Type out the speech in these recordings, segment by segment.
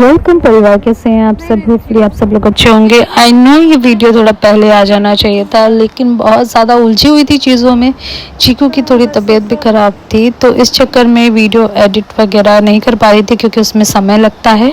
Welcome परिवार, कैसे हैं आप सब। होपफुली आप सब लोग अच्छे होंगे। आई नो ये वीडियो थोड़ा पहले आ जाना चाहिए था, लेकिन बहुत ज़्यादा उलझी हुई थी चीज़ों में। चीकू की थोड़ी तबीयत भी ख़राब थी, तो इस चक्कर में वीडियो एडिट वगैरह नहीं कर पा रही थी क्योंकि उसमें समय लगता है।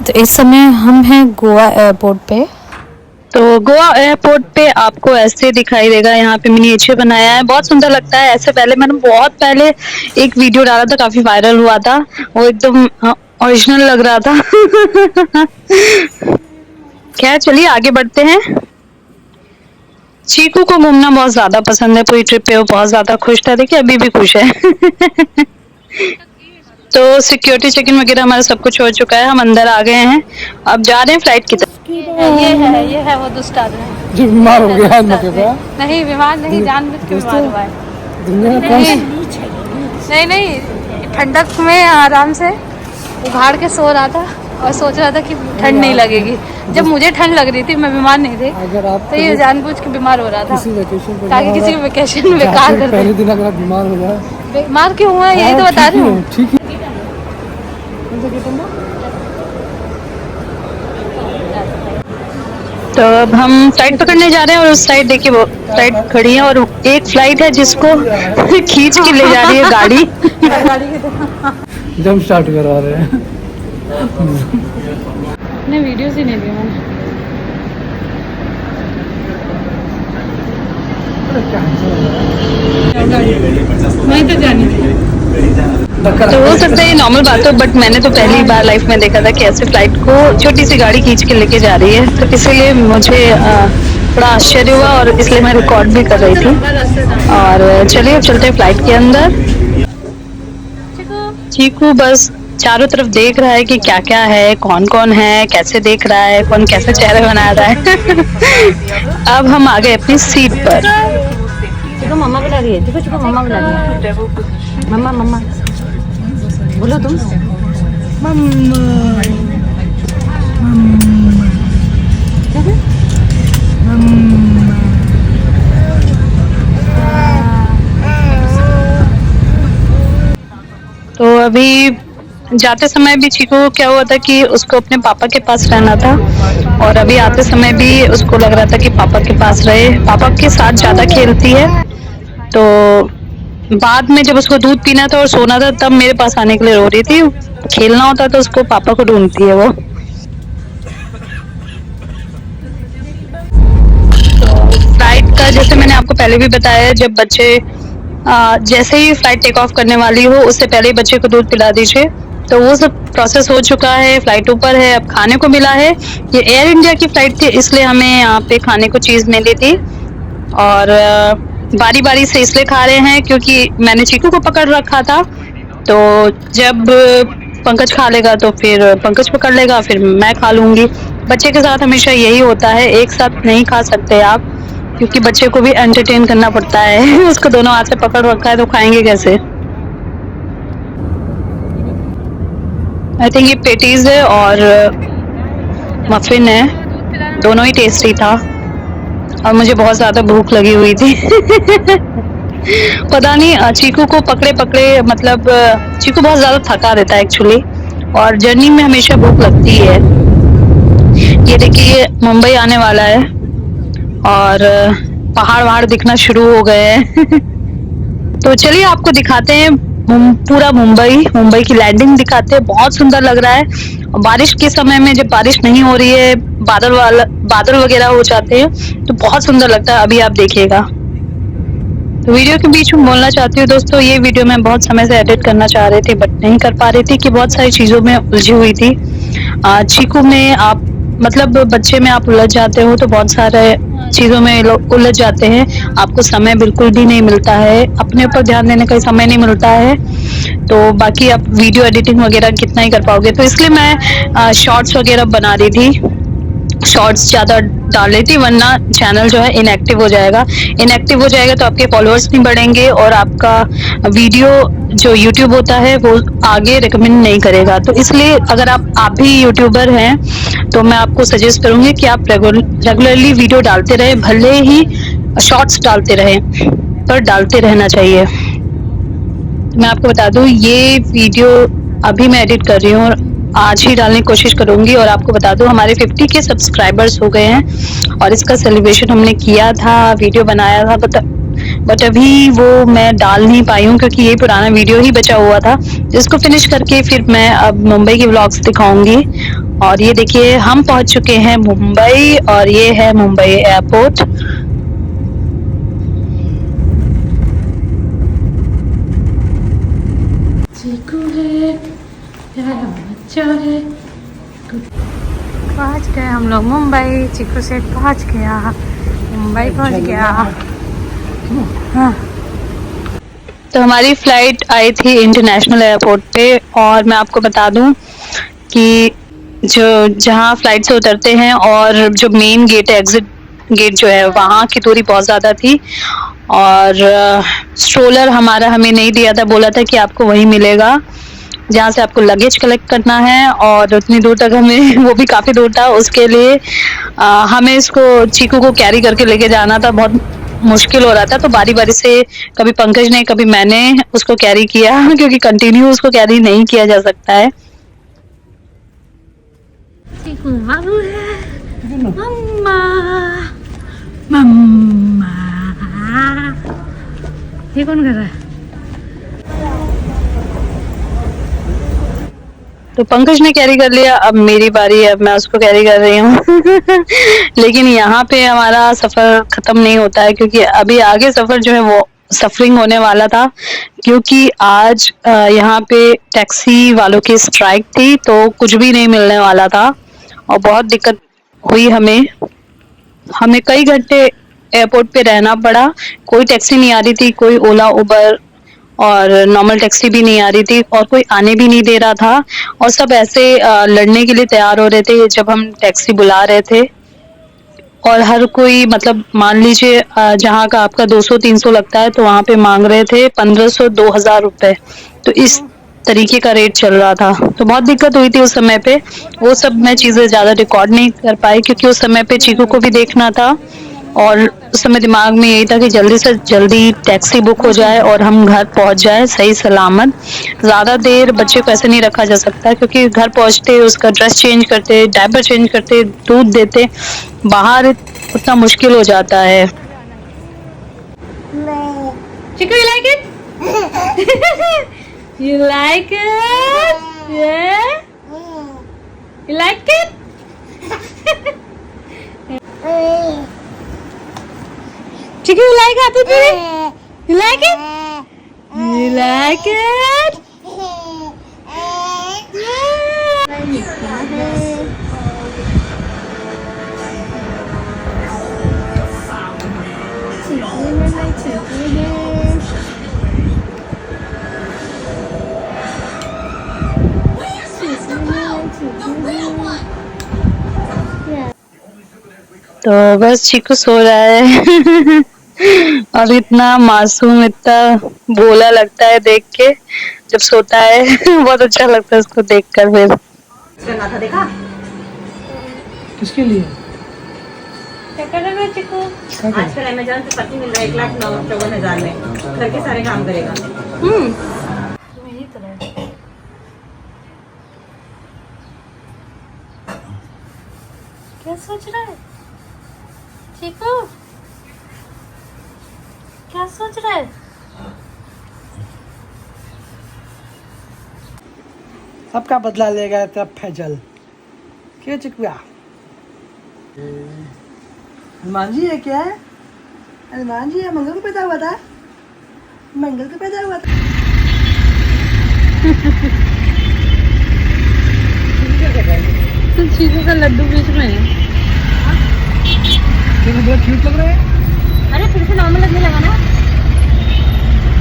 तो इस समय हम हैं गोवा एयरपोर्ट पे। तो गोवा एयरपोर्ट पे आपको ऐसे दिखाई देगा, यहाँ पे मिनिएचर बनाया है, बहुत सुंदर लगता है। ऐसे पहले मैंने बहुत पहले एक वीडियो डाला था, काफी वायरल हुआ था, वो एकदम ओरिजिनल लग रहा था। खैर चलिए आगे बढ़ते हैं। चीकू को घूमना बहुत ज्यादा पसंद है, पूरी ट्रिप पे वो बहुत ज्यादा खुश था। देखिए अभी भी खुश है। तो सिक्योरिटी चेक इन वगैरह हमारा सब कुछ हो चुका है, हम अंदर आ गए हैं, अब जा रहे हैं फ्लाइट की तरफ। ये है वो दुष्ट आदमी जो बीमार हो गया है मौके पे। नहीं बीमार नहीं, जानबूझ के बीमार हुआ है। दुनिया में नहीं नहीं, ठंडक में आराम से उघाड़ के सो रहा था और सोच रहा था कि ठंड नहीं लगेगी। जब मुझे ठंड लग रही थी, मैं बीमार नहीं थी, अगर आप तो ये जानबूझ के बीमार हो रहा था ताकि किसी वैकेशन में बेकार कर दे। पहले दिन अगर आप बीमार हो जाए, बीमार क्यों हुआ है यही तो बता रही हूँ। ठीक है। तो अब हम फ्लाइट पकड़ने जा रहे हैं और उस साइड देखिए वो फ्लाइट खड़ी है और एक फ्लाइट है जिसको खींच के ले जा रही है गाड़ी। जब स्टार्ट करवा रहे हैं अपने वीडियोस ही नहीं दिए मैंने। वहीं तो जानी थी। तो हो सकता है ये नॉर्मल बात हो, बट मैंने तो पहली बार लाइफ में देखा था कि ऐसे फ्लाइट को छोटी सी गाड़ी खींच के लेके जा रही है, तो इसीलिए मुझे थोड़ा आश्चर्य हुआ और इसलिए मैं रिकॉर्ड भी कर रही थी। और चलिए अब चलते हैं फ्लाइट के अंदर। चीकू बस चारों तरफ देख रहा है कि क्या क्या है, कौन कौन है, कैसे देख रहा है, कौन कैसे चेहरे बना रहा है। अब हम आ गए अपनी सीट पर। चिको मम्मा बुला रही है, चिको मम्मा बुला रही है। मम्मा मम्मा बोलो तुम। तो अभी जाते समय भी चीकू को क्या हुआ था कि उसको अपने पापा के पास रहना था, और अभी आते समय भी उसको लग रहा था कि पापा के पास रहे। पापा के साथ ज्यादा खेलती है, तो बाद में जब उसको दूध पीना था और सोना था तब मेरे पास आने के लिए रो रही थी। खेलना होता तो उसको पापा को ढूंढती है वो। फ्लाइट का जैसे मैंने आपको पहले भी बताया, जब बच्चे जैसे ही फ्लाइट टेक ऑफ करने वाली हो उससे पहले ही बच्चे को दूध पिला दीजिए। तो वो सब प्रोसेस हो चुका है, फ्लाइट ऊपर है, अब खाने को मिला है। ये एयर इंडिया की फ्लाइट थी, इसलिए हमें यहाँ पे खाने को चीज मिली थी, और बारी बारी से इसलिए खा रहे हैं क्योंकि मैंने चीकू को पकड़ रखा था। तो जब पंकज खा लेगा तो फिर पंकज पकड़ लेगा, फिर मैं खा लूंगी। बच्चे के साथ हमेशा यही होता है, एक साथ नहीं खा सकते आप, क्योंकि बच्चे को भी एंटरटेन करना पड़ता है। उसको दोनों हाथ से पकड़ रखा है तो खाएंगे कैसे। आई थिंक ये पेटीज है और मफिन है, दोनों ही टेस्टी था, और मुझे बहुत ज्यादा भूख लगी हुई थी। पता नहीं चीकू को पकड़े पकड़े, मतलब चीकू बहुत ज्यादा थका देता है एक्चुअली, और जर्नी में हमेशा भूख लगती है। ये देखिए मुंबई आने वाला है और पहाड़ वहाड़ दिखना शुरू हो गए हैं। तो चलिए आपको दिखाते हैं पूरा मुंबई की लैंडिंग दिखाते हैं। बहुत सुंदर लग रहा है, और बारिश के समय में जब बारिश नहीं हो रही है, बादल वगैरह हो जाते हैं तो बहुत सुंदर लगता है। अभी आप देखिएगा। तो वीडियो के बीच में बोलना चाहती हूँ दोस्तों, ये वीडियो मैं बहुत समय से एडिट करना चाह रही थी बट नहीं कर पा रही थी कि बहुत सारी चीजों में उलझी हुई थी। चीकू में आप मतलब बच्चे में आप उलझ जाते हो तो बहुत सारे चीजों में उलझ जाते हैं, आपको समय बिल्कुल भी नहीं मिलता है, अपने ऊपर ध्यान देने का समय नहीं मिलता है, तो बाकी आप वीडियो एडिटिंग वगैरह कितना ही कर पाओगे। तो इसलिए मैं शॉर्ट्स वगैरह बना रही थी, शॉर्ट्स ज्यादा डाल रही थी, वरना चैनल जो है इनएक्टिव हो जाएगा। इनएक्टिव हो जाएगा तो आपके फॉलोअर्स नहीं बढ़ेंगे और आपका वीडियो जो यूट्यूब होता है वो आगे रिकमेंड नहीं करेगा। तो इसलिए अगर आप भी यूट्यूबर हैं तो मैं आपको सजेस्ट करूंगी कि आप रेगुलरली वीडियो डालते रहे, भले ही शॉर्ट्स डालते रहे, पर डालते रहना चाहिए। मैं आपको बता दूं, ये वीडियो अभी मैं एडिट कर रही हूँ, आज ही डालने की कोशिश करूंगी। और आपको बता दूं हमारे 50 के सब्सक्राइबर्स हो गए हैं और इसका सेलिब्रेशन हमने किया था, वीडियो बनाया था, बट अभी वो मैं डाल नहीं पाई हूँ क्योंकि ये पुराना वीडियो ही बचा हुआ था, जिसको फिनिश करके फिर मैं अब मुंबई के व्लॉग्स दिखाऊंगी। और ये देखिए हम पहुंच चुके हैं मुंबई और ये है मुंबई एयरपोर्ट। पहुंच गए हम लोग मुंबई, चिकू सेठ पहुंच गया, मुंबई पहुंच गया। हाँ। तो हमारी फ्लाइट आई थी इंटरनेशनल एयरपोर्ट पे और मैं आपको बता दूं कि जहाँ फ्लाइट से उतरते हैं और जो मेन गेट है, एग्जिट गेट जो है, वहाँ की दूरी बहुत ज़्यादा थी और स्ट्रोलर हमें नहीं दिया था, बोला था कि आपको वहीं मिलेगा जहाँ से आपको लगेज कलेक्ट करना है और उतनी दूर तक हमें वो भी काफ़ी दूर था, उसके लिए हमें इसको चीकू को कैरी करके लेके जाना था, बहुत मुश्किल हो रहा था। तो बारी बारी से कभी पंकज ने कभी मैंने उसको कैरी किया क्योंकि कंटिन्यू उसको कैरी नहीं किया जा सकता है। चीकू बाबू है, मम्मा मम्मा, ये कौन कर रहा है? तो पंकज ने कैरी कर लिया, अब मेरी बारी है, अब मैं उसको कैरी कर रही हूँ लेकिन यहाँ पे हमारा सफर खत्म नहीं होता है क्योंकि अभी आगे सफर जो है वो सफरिंग होने वाला था, क्योंकि आज यहाँ पे टैक्सी वालों की स्ट्राइक थी तो कुछ भी नहीं मिलने वाला था और बहुत दिक्कत हुई हमें कई घंटे एयरपोर्ट पे रहना पड़ा। कोई टैक्सी नहीं आ रही थी, कोई ओला उबर और नॉर्मल टैक्सी भी नहीं आ रही थी और कोई आने भी नहीं दे रहा था और सब ऐसे लड़ने के लिए तैयार हो रहे थे जब हम टैक्सी बुला रहे थे। और हर कोई मतलब मान लीजिए जहाँ का आपका 200-300 लगता है तो वहाँ पे मांग रहे थे 1500-2000 रुपए, तो इस तरीके का रेट चल रहा था। तो बहुत दिक्कत हुई थी उस समय पे, वो सब मैं चीजें ज्यादा रिकॉर्ड नहीं कर पाई क्योंकि उस समय पे चीकू को भी देखना था और उस समय दिमाग में यही था कि जल्दी से जल्दी टैक्सी बुक हो जाए और हम घर पहुंच जाए सही सलामत। ज्यादा देर बच्चे को ऐसे नहीं रखा जा सकता क्योंकि घर पहुंचते उसका ड्रेस चेंज करते, डायपर चेंज करते, दूध देते, बाहर उतना मुश्किल हो जाता है। Chikoo, you like it? You like it? Yeah? You like it? Chiku, you like Happy Puri? You like it? You like it? तो बस चीकू सो रहा है और इतना मासूम, इतना भोला लगता है देख के जब सोता है बहुत अच्छा लगता है उसको देखकर। फिर करना था, देखा किसके लिए? क्या कर रहा है चिकू? आजकल अमेज़न पे पति मिल रहा है 1,59,50,000 में, घर के सारे काम करेगा। क्या सोच रहा है चिकू? क्या सोच रहा है? सबका बदला लेगा तब फैजल। क्या चिकुआ? हनुमान जी है क्या? हनुमान जी है, मंगल को पैदा हुआ था, मंगल को पैदा हुआ था। चीकू का लड्डू बीच में है। बहुत क्यूट लग रहा है। अरे फिर से नॉर्मल लगने लगा ना।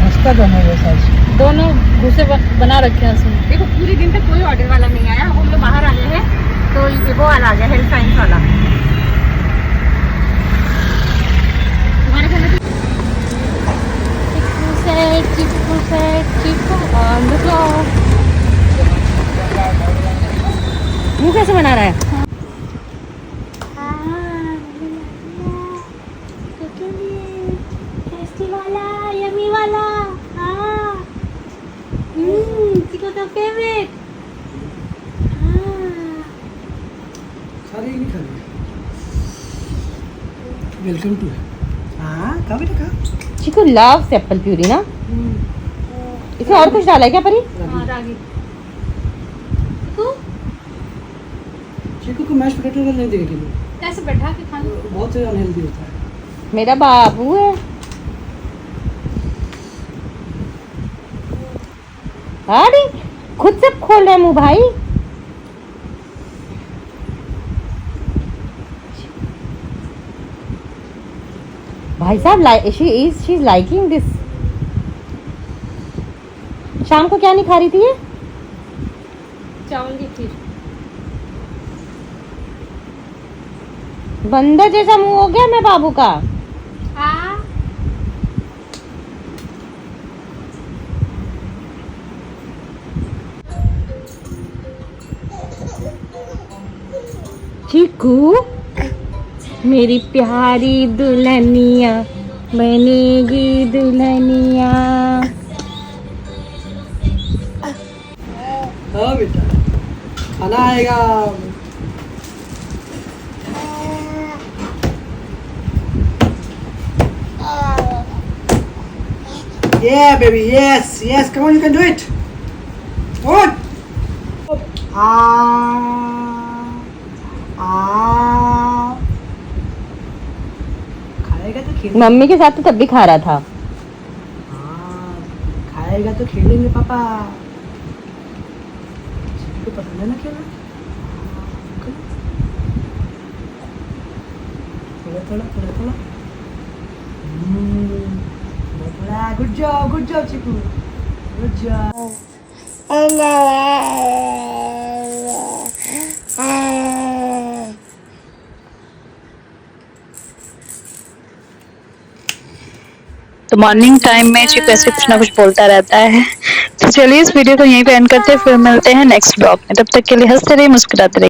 नाश्ता करना है सच। दोनों भूसे बना रखे हैं उसमें। देखो पूरे दिन तक कोई ऑर्डर वाला नहीं आया, हम लोग बाहर आ गए हैं तो ये वो वाला आ गया, हेल्थ साइंस वाला। तुम्हारे घर में मुँह कैसे बना रहा है? अरे ये नहीं खाना। Welcome to. हाँ खा बेटा खा। चिकू लव्स एप्पल प्यूरी ना। इसमें और कुछ डाला है क्या परी? रागी चिकू को मैश पोटैटो नहीं देगी लोग, ऐसे बैठा के खाना। बहुत अनहेल्दी होता है। मेरा बाबू है। अरे खुद से खोल रहे मुंह भाई। भाई साहब शी इज लाइकिंग दिस। शाम को क्या नहीं खा रही थी ये? चावल की खीर। बंदर जैसा मुंह हो गया मैं बाबू का। हाँ चीकू मेरी प्यारी दुल्हनिया बनेगी दुल्हनिया। हाँ बेटा खाना आएगा। Yeah, baby. Yes, yes. Come on, you can do it. Come on. खाएगा तो खेलेंगे। मम्मी के साथ तो तब भी खा रहा था। खाएगा तो खेलेंगे पापा। तो पसंद है ना खेलना। थोड़ा थोड़ा थोड़ा थोड़ा। Good job, Chiku. Good job. तो मॉर्निंग टाइम में चिकू ऐसे कुछ ना कुछ बोलता रहता है। तो चलिए इस वीडियो को यहीं पे एंड करते हैं, फिर मिलते हैं नेक्स्ट ब्लॉग में। तब तक के लिए हंसते रहिए, मुस्कुराते रहिए।